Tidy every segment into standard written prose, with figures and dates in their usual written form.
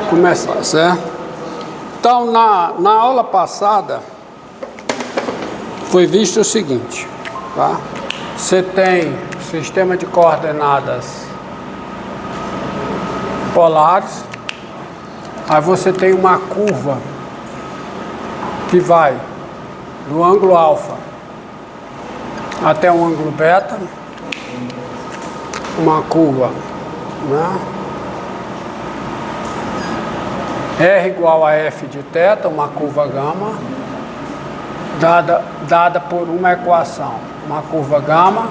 Começar, certo? Então, na aula passada, foi visto o seguinte, tá? Você tem sistema de coordenadas polares, aí você tem uma curva que vai do ângulo alfa até o ângulo beta, uma curva, né? R igual a F de θ, uma curva gama, dada por uma equação, uma curva gama,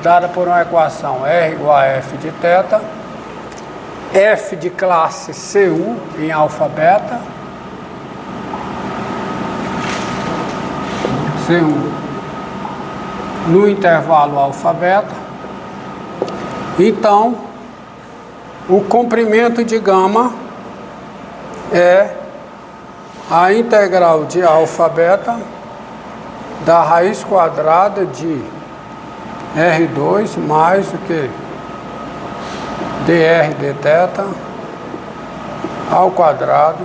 dada por uma equação R igual a F de θ, F de classe CU em alfa beta, CU no intervalo alfa beta. Então, o comprimento de gama é a integral de alfa beta da raiz quadrada de R2 mais o que? dr dθ ao quadrado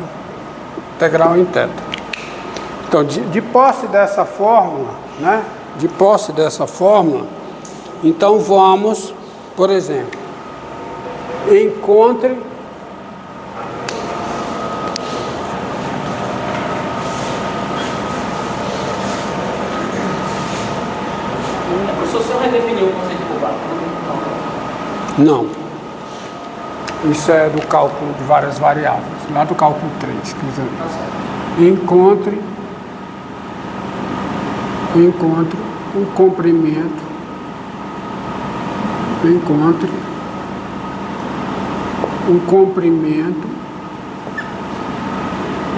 integral em θ. Então, de posse dessa fórmula, né? De posse dessa fórmula, então vamos, por exemplo, encontre Professor, você vai definir o conceito de curvatura? Não. Isso é do cálculo de várias variáveis, lá do cálculo 3. Encontre o comprimento,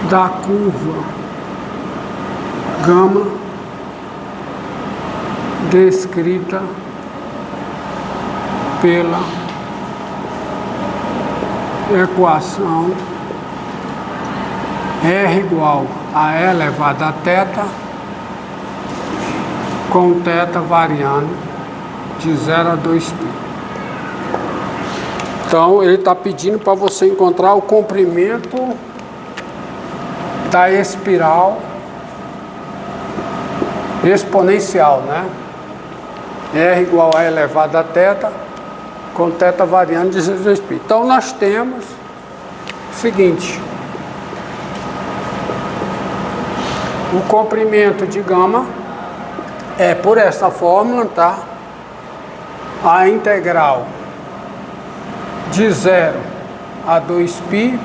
da curva gama descrita pela equação R igual a E elevado a θ, com θ variando de 0 a 2π. Então, ele está pedindo para você encontrar o comprimento da espiral exponencial, né? R igual a E elevado a θ, com θ variando de 0 a 2π. Então, nós temos o seguinte: o comprimento de gama é por essa fórmula, tá? A integral de 0 a 2π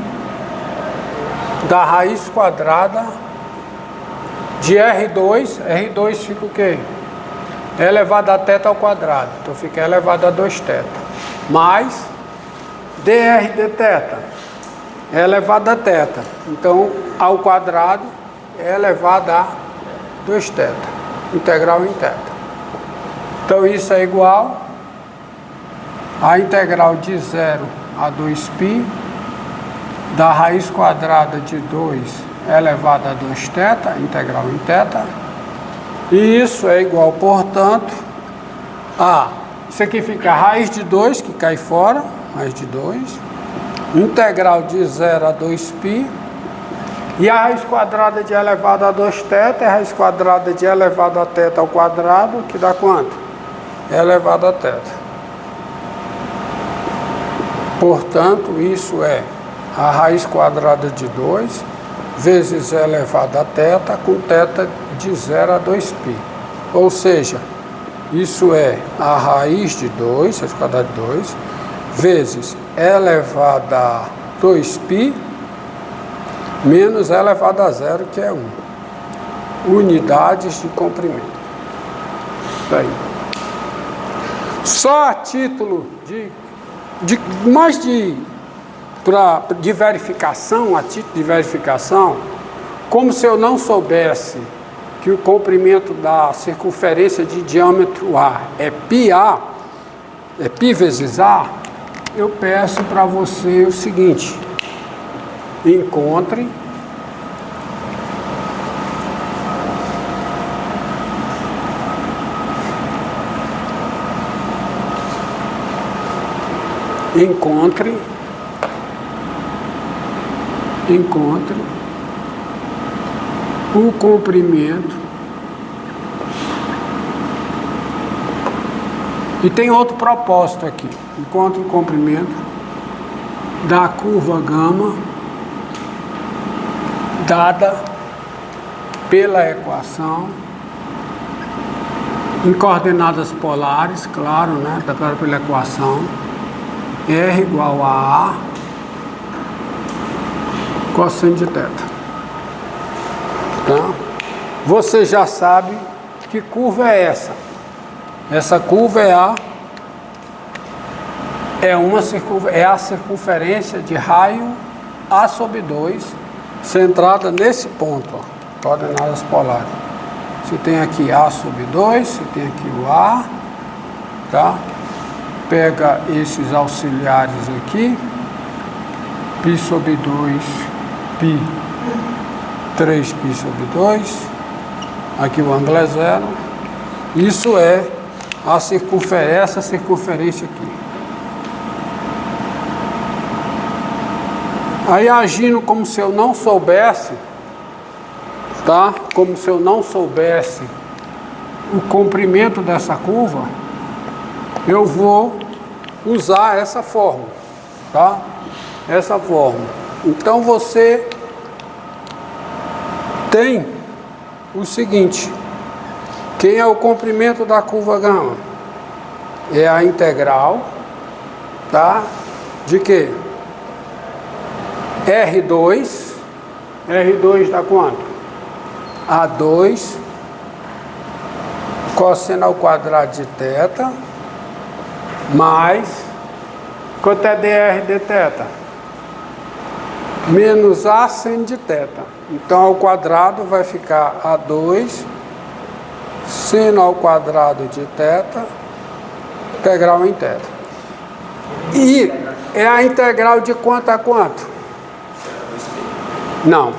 da raiz quadrada de R2, R2 fica o quê? É elevado a θ ao quadrado, então fica elevado a 2θ, mais dr dθ, é elevado a θ, então ao quadrado é elevado a 2θ, integral em θ. Então isso é igual a integral de 0 a 2π da raiz quadrada de 2 elevado a 2θ, integral em θ. E isso é igual, portanto, a... Isso aqui fica a raiz de 2, que cai fora, raiz de 2, integral de 0 a 2π, e a raiz quadrada de elevado a 2θ é a raiz quadrada de elevado a θ ao quadrado, que dá quanto? Elevado a θ. Portanto, isso é a raiz quadrada de 2 vezes elevado a θ com θ de 0 a 2π. Ou seja, isso é a raiz de 2, raiz quadrada de 2, vezes elevado a 2π menos elevado a 0, que é 1. Unidades de comprimento. Daí. Só a título de verificação, a título de verificação, como se eu não soubesse que o comprimento da circunferência de diâmetro A é πA, é π vezes A, eu peço para você o seguinte: encontre encontre o comprimento. E tem outro propósito aqui. Encontre o comprimento da curva gama dada pela equação em coordenadas polares, claro, né? Dada pela equação R igual a A cosseno de θ. Tá? Você já sabe que curva é essa. Essa curva é a circunferência de raio A sobre 2, centrada nesse ponto, ó, coordenadas polares. Você tem aqui A sobre 2, você tem aqui o A, tá? Pega esses auxiliares aqui, π sobre 2, π, 3π sobre 2, aqui o ângulo é 0. Isso é essa circunferência aqui. Aí, agindo como se eu não soubesse, tá? Como se eu não soubesse o comprimento dessa curva, eu vou usar essa fórmula, tá? Essa fórmula. Então, você tem o seguinte: quem é o comprimento da curva gama? É a integral, tá? De quê? R2 dá quanto? A2 cosseno ao quadrado de θ mais, quanto é dr dθ? Menos A seno de θ. Então, ao quadrado vai ficar A2 seno ao quadrado de θ, integral em θ. E é a integral de quanto a quanto? Não,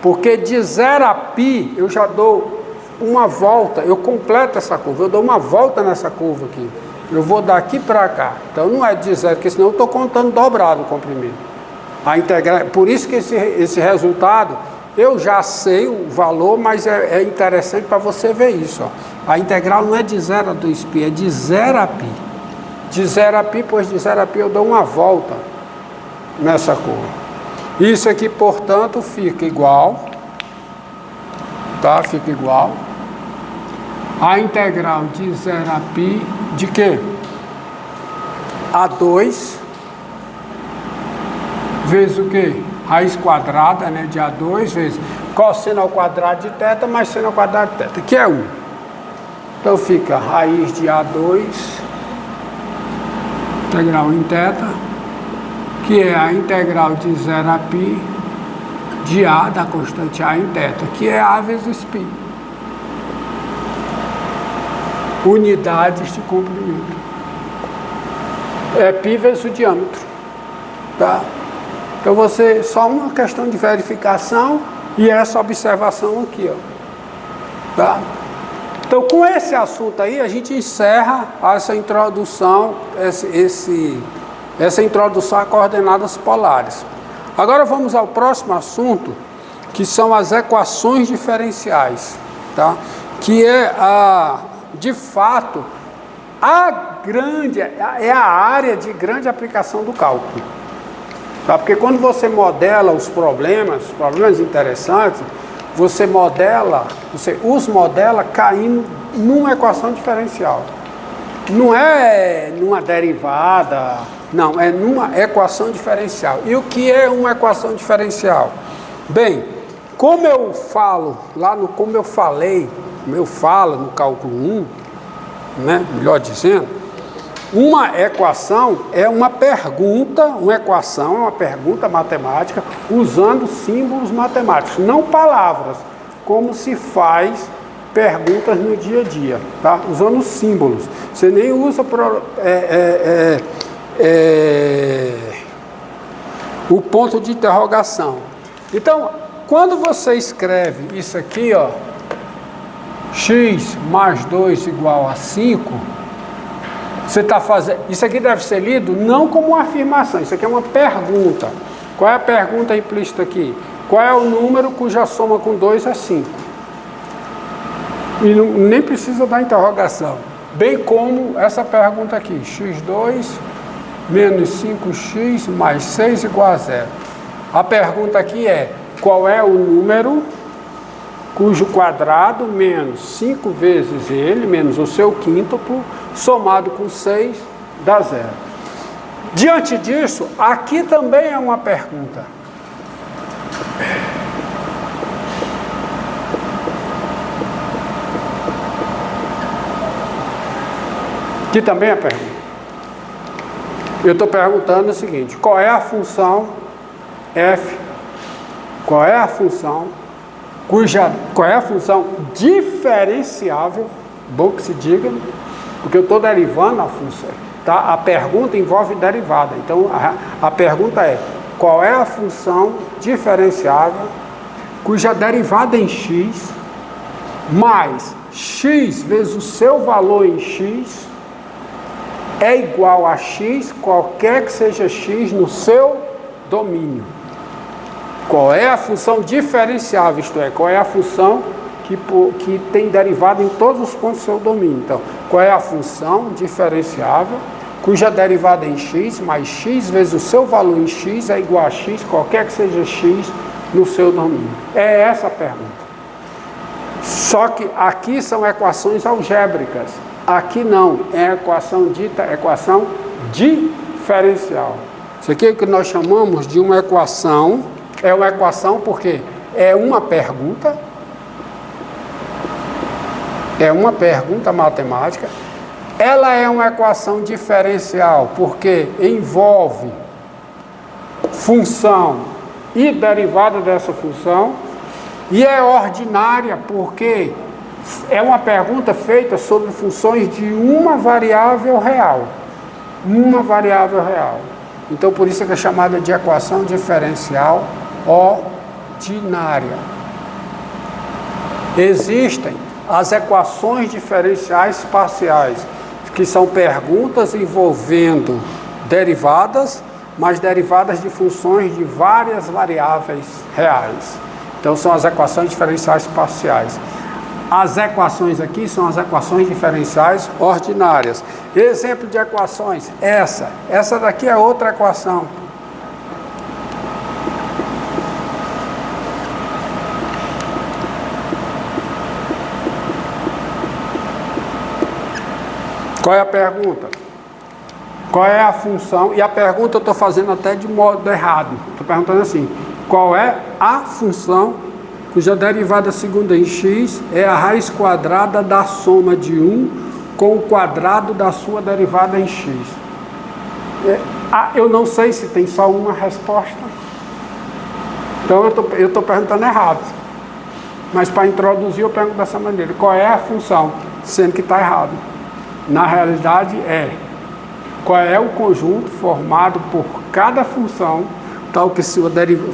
porque de 0 a π eu já dou uma volta, eu completo essa curva, eu dou uma volta nessa curva aqui. Eu vou daqui para cá. Então não é de 0, porque senão eu estou contando dobrado o comprimento. A integral, por isso que esse resultado, eu já sei o valor, mas é interessante para você ver isso. Ó. A integral não é de 0 a 2π, é de 0 a π. De 0 a π, pois de 0 a π eu dou uma volta nessa curva. Isso aqui, portanto, fica igual, tá? Fica igual a integral de 0 a π de quê? A2 vezes o quê? Raiz quadrada, né? De A2 vezes cosseno ao quadrado de θ mais seno ao quadrado de θ, que é 1. Então fica raiz de A2 integral em θ, que é a integral de 0 a π de A, da constante A em θ, que é A vezes π. Unidades de comprimento. É π vezes o diâmetro. Tá? Então você, só uma questão de verificação e essa observação aqui, ó. Tá? Então, com esse assunto aí, a gente encerra essa introdução, essa introdução a coordenadas polares. Agora vamos ao próximo assunto, que são as equações diferenciais, tá? Que é de fato é a área de grande aplicação do cálculo, tá? Porque quando você modela os problemas interessantes, você os modela caindo numa equação diferencial. Não é numa derivada, não, é numa equação diferencial. E o que é uma equação diferencial? Bem, como eu falo como eu falo no cálculo 1, né, melhor dizendo, uma equação é uma pergunta, uma pergunta matemática usando símbolos matemáticos, não palavras, como se faz perguntas no dia a dia, tá? Usando símbolos. Você nem usa o ponto de interrogação. Então, quando você escreve isso aqui, ó, x mais 2 igual a 5, você está fazendo... Isso aqui deve ser lido não como uma afirmação, isso aqui é uma pergunta. Qual é a pergunta implícita aqui? Qual é o número cuja soma com 2 é 5? E nem precisa da interrogação. Bem como essa pergunta aqui, x2 menos 5x mais 6 igual a 0. A pergunta aqui é, qual é o número cujo quadrado menos 5 vezes ele, menos o seu quíntuplo, somado com 6, dá 0. Diante disso, aqui também é uma pergunta. Aqui também é pergunta. Eu estou perguntando o seguinte, qual é a função f, qual é a função diferenciável, bom que se diga, porque eu estou derivando a função, tá? A pergunta envolve derivada, então a pergunta é, qual é a função diferenciável cuja derivada em x mais x vezes o seu valor em x é igual a x, qualquer que seja x no seu domínio. Qual é a função diferenciável, isto é, qual é a função que tem derivada em todos os pontos do seu domínio. Então, qual é a função diferenciável cuja derivada em x mais x vezes o seu valor em x é igual a x, qualquer que seja x no seu domínio? É essa a pergunta. Só que aqui são equações algébricas. Aqui não, é equação dita equação diferencial. Isso aqui é o que nós chamamos de uma equação. É uma equação porque é uma pergunta matemática. Ela é uma equação diferencial porque envolve função e derivada dessa função, e é ordinária porque é uma pergunta feita sobre funções de uma variável real. Uma variável real. Então, por isso é que é chamada de equação diferencial ordinária. Existem as equações diferenciais parciais, que são perguntas envolvendo derivadas, mas derivadas de funções de várias variáveis reais. Então, são as equações diferenciais parciais. As equações aqui são as equações diferenciais ordinárias. Exemplo de equações, essa daqui é outra equação. Qual é a pergunta? Qual é a função? E a pergunta eu estou fazendo até de modo errado. Estou perguntando assim, qual é a função cuja derivada segunda em x é a raiz quadrada da soma de 1 com o quadrado da sua derivada em x? Eu não sei se tem só uma resposta. Então eu estou perguntando errado. Mas para introduzir eu pergunto dessa maneira. Qual é a função? Sendo que está errado. Na realidade qual é o conjunto formado por cada função, tal que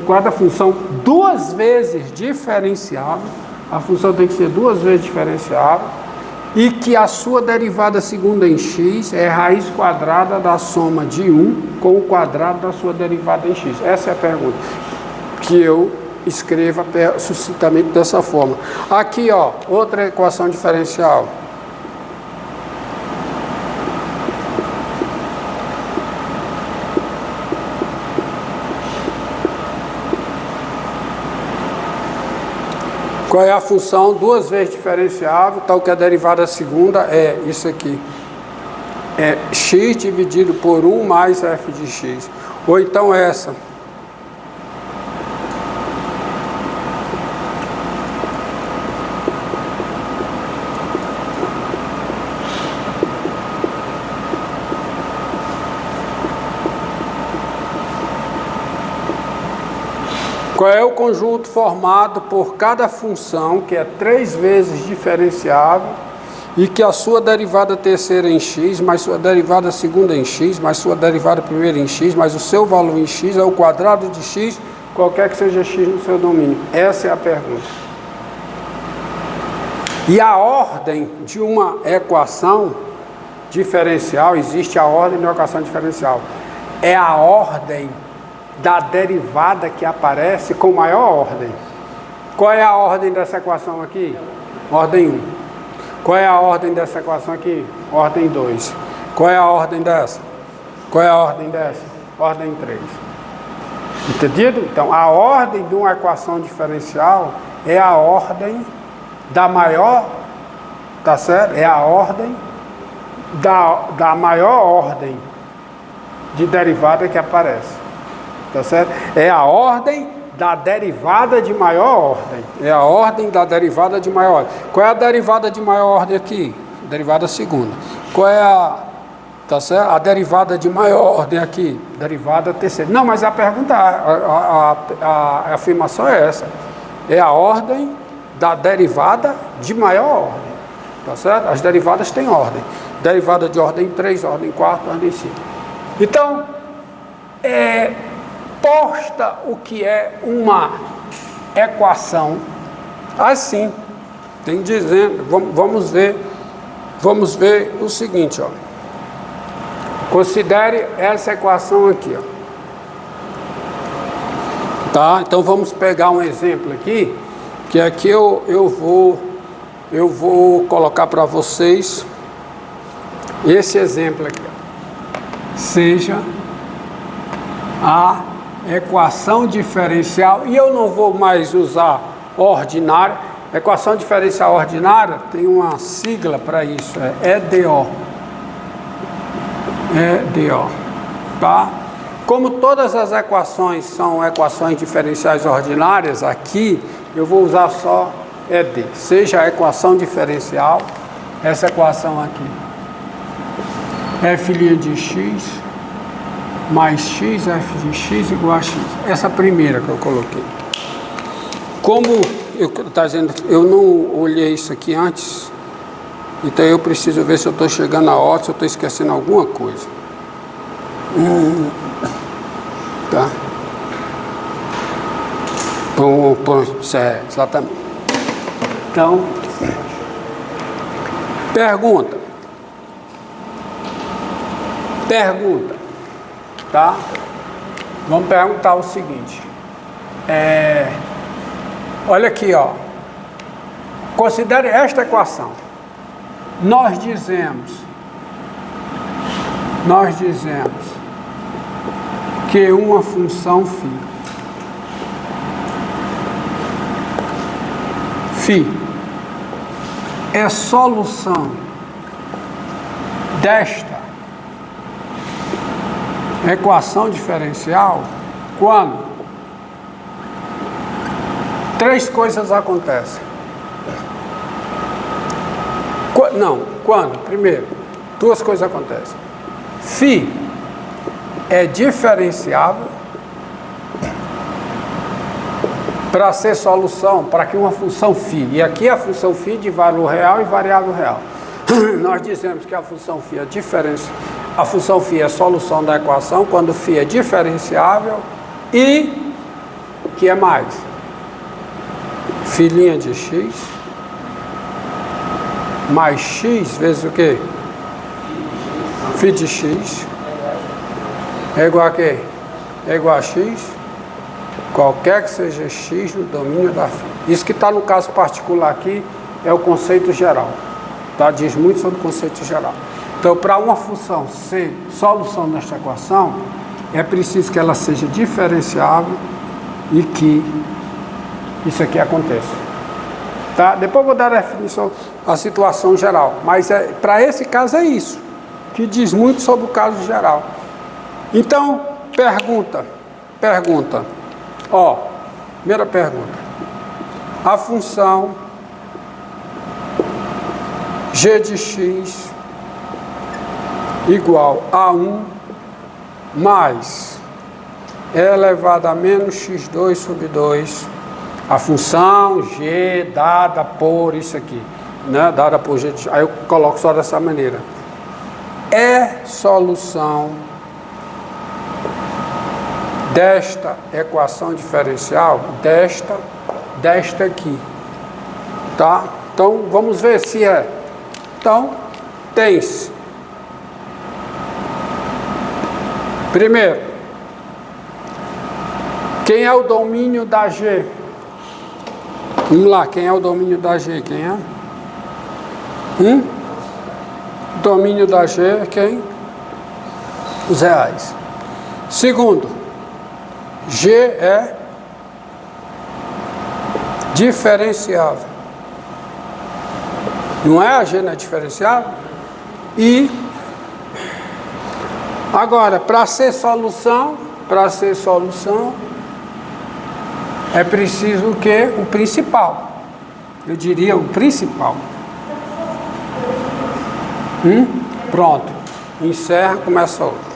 cada função duas vezes diferenciável, a função tem que ser duas vezes diferenciável, e que a sua derivada segunda em x é raiz quadrada da soma de 1 com o quadrado da sua derivada em x. Essa é a pergunta que eu escrevo sucintamente dessa forma. Aqui, ó, outra equação diferencial. Qual é a função duas vezes diferenciável, tal que a derivada segunda é isso aqui. É x dividido por 1 mais f de x. Ou então essa. Qual é o conjunto formado por cada função, que é 3 vezes diferenciável, e que a sua derivada terceira em x, mais sua derivada segunda em x, mais sua derivada primeira em x, mais o seu valor em x, é o quadrado de x, qualquer que seja x no seu domínio? Essa é a pergunta. E a ordem de uma equação diferencial, existe a ordem de uma equação diferencial. É a ordem da derivada que aparece com maior ordem. Qual é a ordem dessa equação aqui? Ordem 1. Qual é a ordem dessa equação aqui? Ordem 2. Qual é a ordem dessa? Qual é a ordem dessa? Ordem 3. Entendido? Então, a ordem de uma equação diferencial é a ordem da maior, tá certo? É a ordem da maior ordem de derivada que aparece, tá certo? É a ordem da derivada de maior ordem. É a ordem da derivada de maior ordem. Qual é a derivada de maior ordem aqui? Derivada segunda. Qual é a, tá certo? A derivada de maior ordem aqui? Derivada terceira. Não, mas a pergunta, a afirmação é essa. É a ordem da derivada de maior ordem. Tá certo? As derivadas têm ordem. Derivada de ordem 3, ordem 4, ordem 5. Então, posta o que é uma equação assim, tem dizendo, vamos ver o seguinte, ó. Considere essa equação aqui, ó. Tá? Então vamos pegar um exemplo aqui, que aqui eu vou colocar para vocês esse exemplo aqui, ó. Seja a equação diferencial, e eu não vou mais usar ordinária. Equação diferencial ordinária tem uma sigla para isso, é EDO. EDO, tá? Como todas as equações são equações diferenciais ordinárias, aqui eu vou usar só ED. Seja a equação diferencial, essa equação aqui, f' de x mais x, f de x igual a x. Essa primeira que eu coloquei. Como tá dizendo, eu não olhei isso aqui antes, então eu preciso ver se eu estou chegando a hora, se eu estou esquecendo alguma coisa. Tá? Exatamente. Então, pergunta, tá? Vamos perguntar o seguinte. Olha aqui, ó. Considere esta equação. Nós dizemos que uma função φ é solução desta equação diferencial quando três coisas acontecem. Primeiro, duas coisas acontecem. φ é diferenciável para ser solução, para que uma função φ, e aqui a função φ de valor real e variável real. Nós dizemos que a função φ é a função φ é a solução da equação quando φ é diferenciável e o que é mais? Φ' de x mais x vezes o quê? Φ de x é igual a quê? É igual a x, qualquer que seja x no domínio da φ. Isso que está no caso particular aqui é o conceito geral. Tá? Diz muito sobre o conceito geral. Então, para uma função ser solução desta equação, é preciso que ela seja diferenciável e que isso aqui aconteça. Tá? Depois eu vou dar a definição, a situação geral. Mas para esse caso é isso, que diz muito sobre o caso geral. Então, pergunta. Ó, primeira pergunta. A função g de x igual a 1 mais e elevado a menos x2 sobre 2, a função g dada por isso aqui, né? Dada por g de x, aí eu coloco só dessa maneira, é solução desta equação diferencial, desta aqui, tá? Então, vamos ver se é. Então, tem-se. Quem é o domínio da G? Vamos lá, quem é o domínio da G? Quem é? Domínio da G é quem? Os reais. Segundo, G é diferenciável. Não é? A G não é diferenciável? E agora, para ser solução, é preciso o quê? O principal. Eu diria o principal. Pronto. Encerra, começa outra.